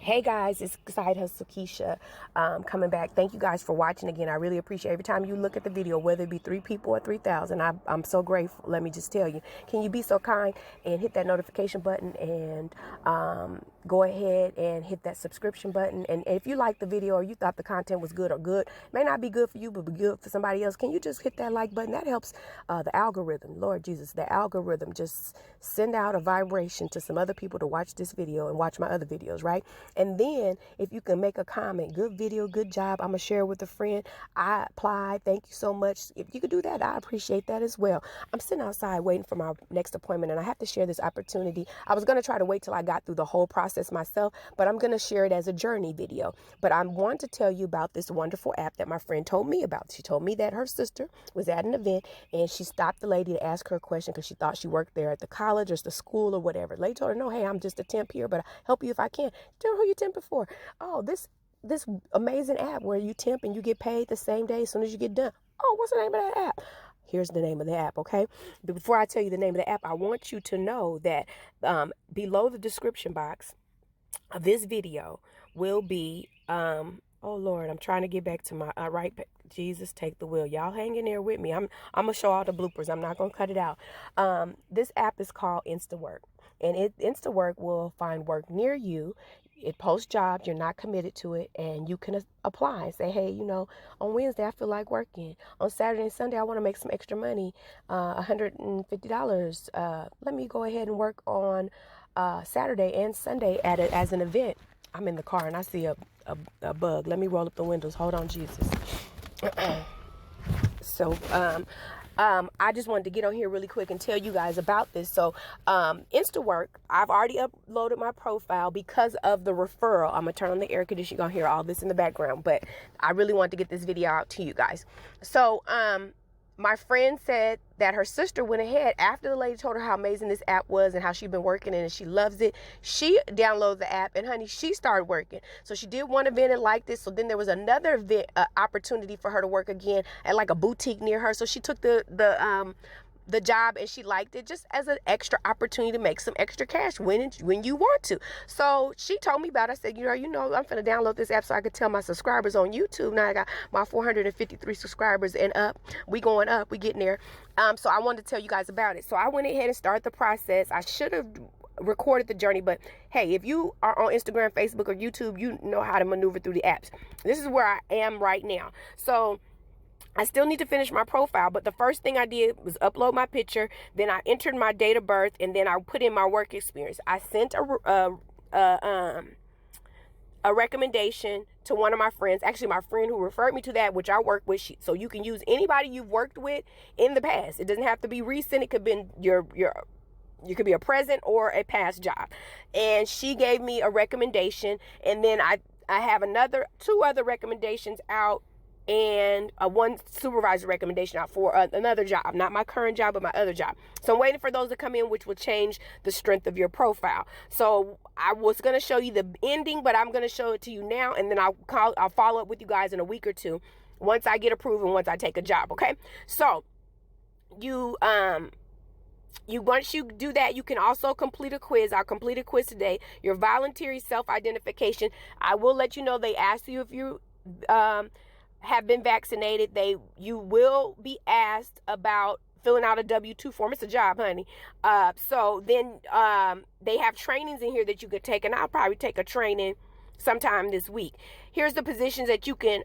Hey guys, it's Side Hustle Keisha coming back. Thank you guys for watching again. I really appreciate every time you look at the video, whether it be 3 people or 3,000. I'm so grateful. Let me just tell you. Can you be so kind and hit that notification button and go ahead and hit that subscription button? And if you liked the video or you thought the content was good or good, may not be good for you, but be good for somebody else, can you just hit that like button? That helps the algorithm. Lord Jesus, the algorithm just send out a vibration to some other people to watch this video and watch my other videos, right? And then if you can make a comment, good video, good job, I'm going to share it with a friend. I applied. Thank you so much. If you could do that, I appreciate that as well. I'm sitting outside waiting for my next appointment, and I have to share this opportunity. I was going to try to wait till I got through the whole process myself, but I'm going to share it as a journey video. But I want to tell you about this wonderful app that my friend told me about. She told me that her sister was at an event, and she stopped the lady to ask her a question because she thought she worked there at the college or the school or whatever. The lady told her, no, hey, I'm just a temp here, but I'll help you if I can. Tell her who you temping for. Oh, this amazing app where you temp and you get paid the same day as soon as you get done. Oh, what's the name of that app? Here's the name of the app, okay? But before I tell you the name of the app, I want you to know that below the description box of this video will be, oh Lord, I'm trying to get back to my Jesus, take the wheel. Y'all hang in there with me. I'm going to show all the bloopers. I'm not going to cut it out. This app is called Instawork, and Instawork will find work near you. It posts jobs. You're not committed to it, and you can apply and say, hey, on Wednesday, I feel like working. On Saturday and Sunday, I want to make some extra money, $150. Let me go ahead and work on Saturday and Sunday as an event. I'm in the car and I see a bug. Let me roll up the windows. Hold on, Jesus. So, I just wanted to get on here really quick and tell you guys about this. So, Instawork, I've already uploaded my profile because of the referral. I'm going to turn on the air conditioning. You're going to hear all this in the background, but I really wanted to get this video out to you guys. So, my friend said that her sister went ahead after the lady told her how amazing this app was and how she'd been working and she loves it. She downloaded the app and honey, she started working. So she did one event and liked it. So then there was another event, opportunity for her to work again at like a boutique near her. So she took the job and she liked it just as an extra opportunity to make some extra cash when you want to. So she told me about it. I said, I'm going to download this app so I could tell my subscribers on YouTube. Now I got my 453 subscribers and up. We going up. We getting there. So I wanted to tell you guys about it. So I went ahead and started the process. I should have recorded the journey, but hey, if you are on Instagram, Facebook, or YouTube, you know how to maneuver through the apps. This is where I am right now. So I still need to finish my profile, but the first thing I did was upload my picture. Then I entered my date of birth, and then I put in my work experience. I sent a recommendation to one of my friends, actually my friend who referred me to that, which I work with. So you can use anybody you've worked with in the past. It doesn't have to be recent. It could be you could be a present or a past job. And she gave me a recommendation, and then I have two other recommendations out, and one supervisor recommendation out for another job, not my current job, but my other job. So I'm waiting for those to come in, which will change the strength of your profile. So I was going to show you the ending, but I'm going to show it to you now, and then I'll follow up with you guys in a week or two once I get approved and once I take a job. Okay. So once you do that, you can also complete a quiz. I'll complete a quiz today. Your voluntary self-identification. I will let you know they ask you if you have been vaccinated. You will be asked about filling out a W-2 form. It's a job, honey. So then they have trainings in here that you could take, and I'll probably take a training sometime this week. Here's the positions that you can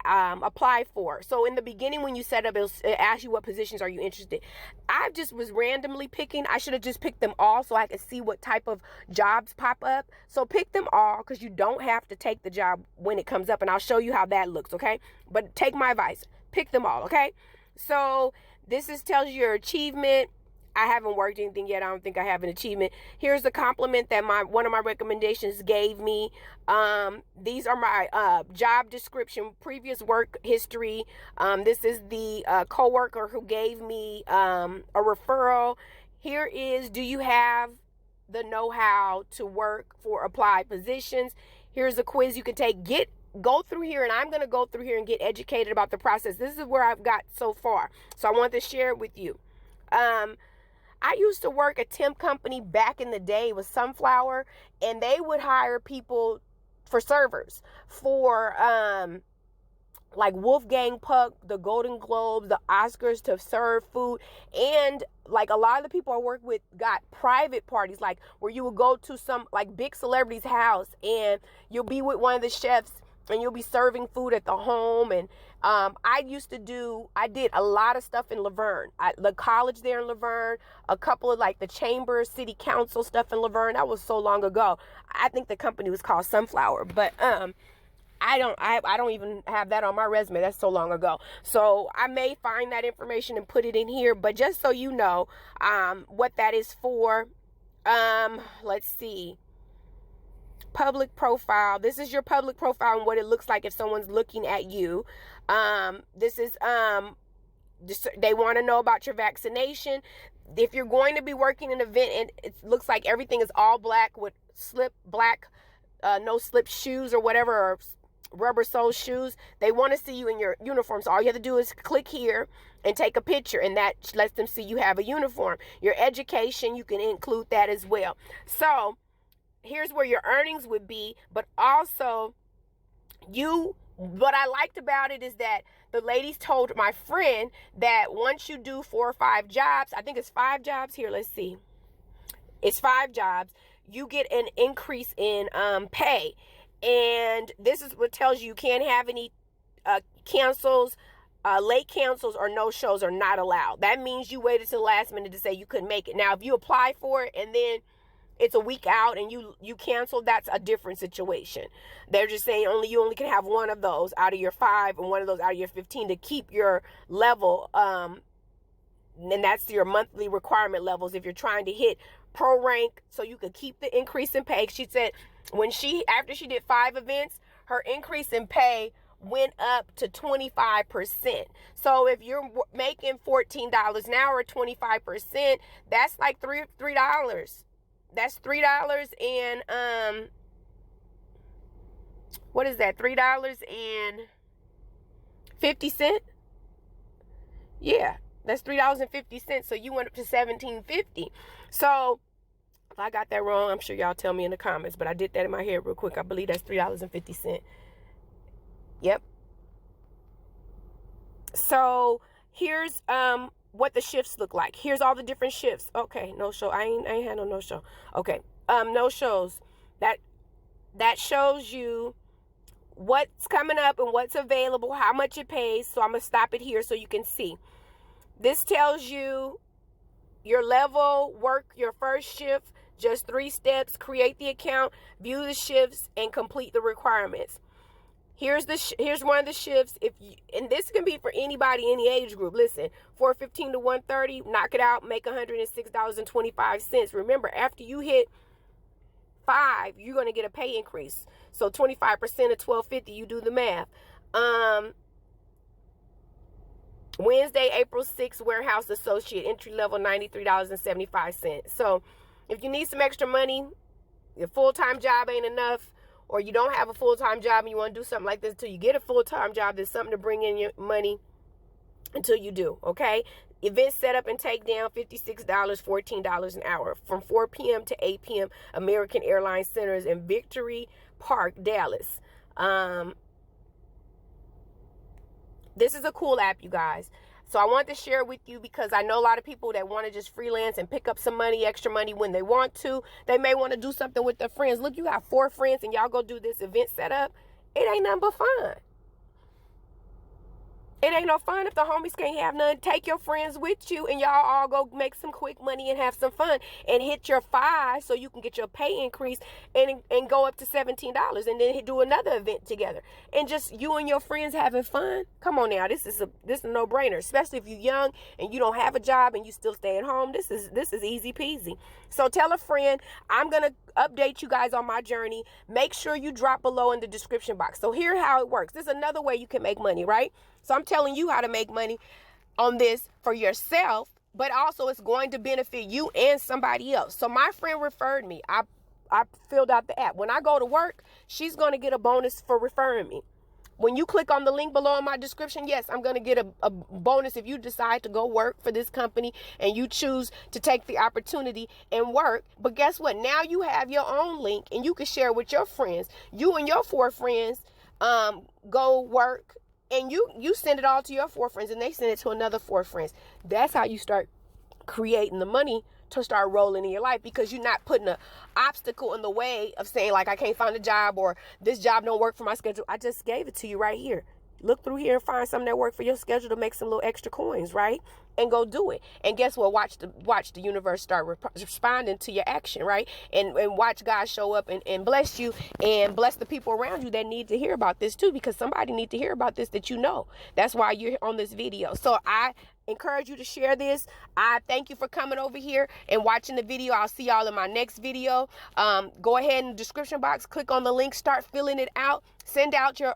apply for. So in the beginning, when you set up, it'll ask you what positions are you interested. I just was randomly picking. I should have just picked them all so I could see what type of jobs pop up. So pick them all, because you don't have to take the job when it comes up, and I'll show you how that looks, okay? But take my advice. Pick them all, okay? So this tells you your achievement. I haven't worked anything yet. I don't think I have an achievement. Here's the compliment that one of my recommendations gave me. These are my job description, previous work history. This is the coworker who gave me a referral. Here is, do you have the know-how to work for applied positions? Here's a quiz you can take. Go through here, and I'm going to go through here and get educated about the process. This is where I've got so far. So I want to share it with you. I used to work a temp company back in the day with Sunflower, and they would hire people for servers, for like Wolfgang Puck, the Golden Globes, the Oscars, to serve food. And like a lot of the people I work with got private parties, like where you would go to some like big celebrity's house and you'll be with one of the chefs and you'll be serving food at the home. And I did a lot of stuff in Laverne, the college there in Laverne, a couple of like the chamber, city council stuff in Laverne. That was so long ago. I think the company was called Sunflower, but I don't even have that on my resume. That's so long ago. So I may find that information and put it in here, but just so you know what that is for. Let's see. Public profile. This is your public profile and what it looks like if someone's looking at you. This is they want to know about your vaccination. If you're going to be working an event and it looks like everything is all black with no slip shoes or whatever, or rubber sole shoes, they want to see you in your uniform. So all you have to do is click here and take a picture, and that lets them see you have a uniform. Your education, you can include that as well. So here's where your earnings would be, but also what I liked about it is that the ladies told my friend that once you do 4 or 5 jobs, I think it's 5 jobs here, let's see, it's 5 jobs, you get an increase in pay. And this is what tells you can't have any cancels, late cancels, or no shows are not allowed. That means you waited to the last minute to say you couldn't make it. Now, if you apply for it and then it's a week out and you cancel, that's a different situation. They're just saying you only can have one of those out of your 5 and one of those out of your 15 to keep your level. And that's your monthly requirement levels if you're trying to hit pro rank, so you could keep the increase in pay. She said after she did 5 events, her increase in pay went up to 25%. So if you're making $14 an hour, 25%, that's like $3. That's $3 and what is that? $3.50. Yeah, that's $3.50. So you went up to $17.50. So if I got that wrong, I'm sure y'all tell me in the comments, but I did that in my head real quick. I believe that's $3.50. Yep. So here's what the shifts look like. Here's all the different shifts. Okay, no show. I ain't had no show. Okay. No shows. That shows you what's coming up and what's available, how much it pays. So I'm gonna stop it here so you can see. This tells you your level, work your first shift, just 3 steps, create the account, view the shifts, and complete the requirements. Here's one of the shifts. And this can be for anybody, any age group. Listen, 4:15 to 1:30, knock it out, make $106.25. Remember, after you hit 5, you're gonna get a pay increase. So 25% of $12.50. You do the math. Wednesday, April 6th, warehouse associate, entry level, $93.75. So if you need some extra money, your full-time job ain't enough, or you don't have a full-time job and you want to do something like this until you get a full-time job, there's something to bring in your money until you do, okay? Event setup and takedown, $56, $14 an hour. From 4 p.m. to 8 p.m., American Airlines Centers in Victory Park, Dallas. This is a cool app, you guys. So I want to share it with you because I know a lot of people that want to just freelance and pick up some money, extra money when they want to. They may want to do something with their friends. Look, you have 4 friends and y'all go do this event setup. It ain't nothing but fun. It ain't no fun if the homies can't have none. Take your friends with you and y'all all go make some quick money and have some fun and hit your 5 so you can get your pay increase and go up to $17 and then do another event together. And just you and your friends having fun. Come on now, this is a no-brainer, especially if you're young and you don't have a job and you still stay at home. This is easy peasy. So tell a friend. I'm going to update you guys on my journey. Make sure you drop below in the description box. So here's how it works. This is another way you can make money, right? So I'm telling you how to make money on this for yourself, but also it's going to benefit you and somebody else. So my friend referred me. I filled out the app. When I go to work, she's going to get a bonus for referring me. when you click on the link below in my description, yes, I'm going to get a bonus if you decide to go work for this company and you choose to take the opportunity and work. But guess what? Now you have your own link and you can share with your friends. You and your 4 friends go work, and you send it all to your 4 friends and they send it to another 4 friends. That's how you start creating the money to start rolling in your life, because you're not putting an obstacle in the way of saying, like, I can't find a job, or this job don't work for my schedule. I just gave it to you right here. Look through here and find something that works for your schedule to make some little extra coins, right? And go do it. And guess what? Watch the universe start responding to your action, right? And watch God show up and bless you, and bless the people around you that need to hear about this too, because somebody need to hear about this that you know. That's why you're on this video. So I encourage you to share this. I thank you for coming over here and watching the video. I'll see y'all in my next video. Go ahead in the description box, click on the link, start filling it out. Send out your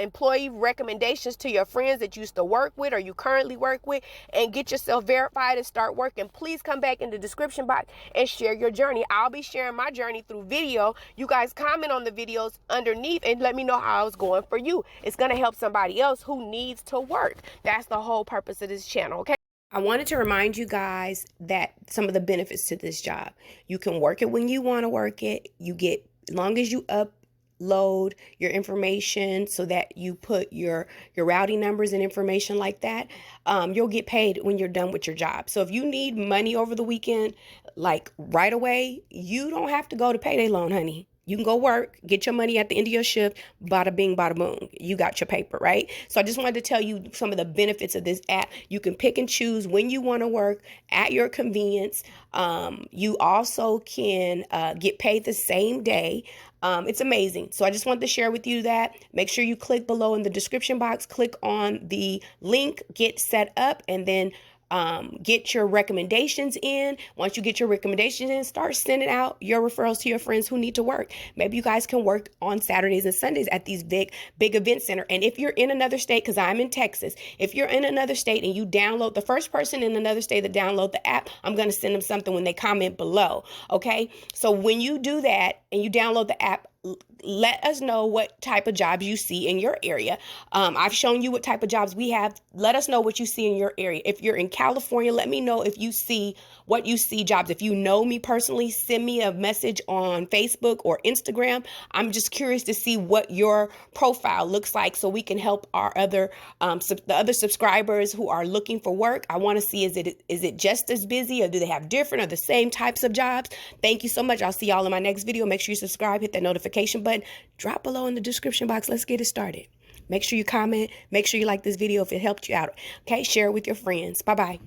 employee recommendations to your friends that you used to work with or you currently work with, and get yourself verified and start working. Please come back in the description box and share your journey. I'll be sharing my journey through video. You guys comment on the videos underneath and let me know how it's going for you. It's going to help somebody else who needs to work. That's the whole purpose of this channel, okay? I wanted to remind you guys that some of the benefits to this job. You can work it when you want to work it. You get, as long as you upload your information so that you put your routing numbers and information like that, you'll get paid when you're done with your job. So if you need money over the weekend, like right away, you don't have to go to payday loan, honey. You can go work, get your money at the end of your shift, bada bing, bada boom. You got your paper, right? So I just wanted to tell you some of the benefits of this app. You can pick and choose when you want to work at your convenience. You also can get paid the same day. It's amazing. So I just wanted to share with you that. Make sure you click below in the description box, click on the link, get set up, and then get your recommendations in. Once you get your recommendations in, start sending out your referrals to your friends who need to work. Maybe you guys can work on Saturdays and Sundays at these big event center. And if you're in another state, because I'm in Texas, if you're in another state and you download, the first person in another state that download the app, I'm going to send them something when they comment below. Okay. So when you do that and you download the app, let us know what type of jobs you see in your area. I've shown you what type of jobs we have. Let us know what you see in your area. If you're in California, let me know if you see what you see jobs. If you know me personally, send me a message on Facebook or Instagram. I'm just curious to see what your profile looks like so we can help our other the other subscribers who are looking for work. I want to see, is it just as busy, or do they have different or the same types of jobs? Thank you so much. I'll see y'all in my next video. Make sure you subscribe, hit that notification button, drop below in the description box. Let's get it started. Make sure you comment. Make sure you like this video if it helped you out. Okay, share it with your friends. Bye-bye.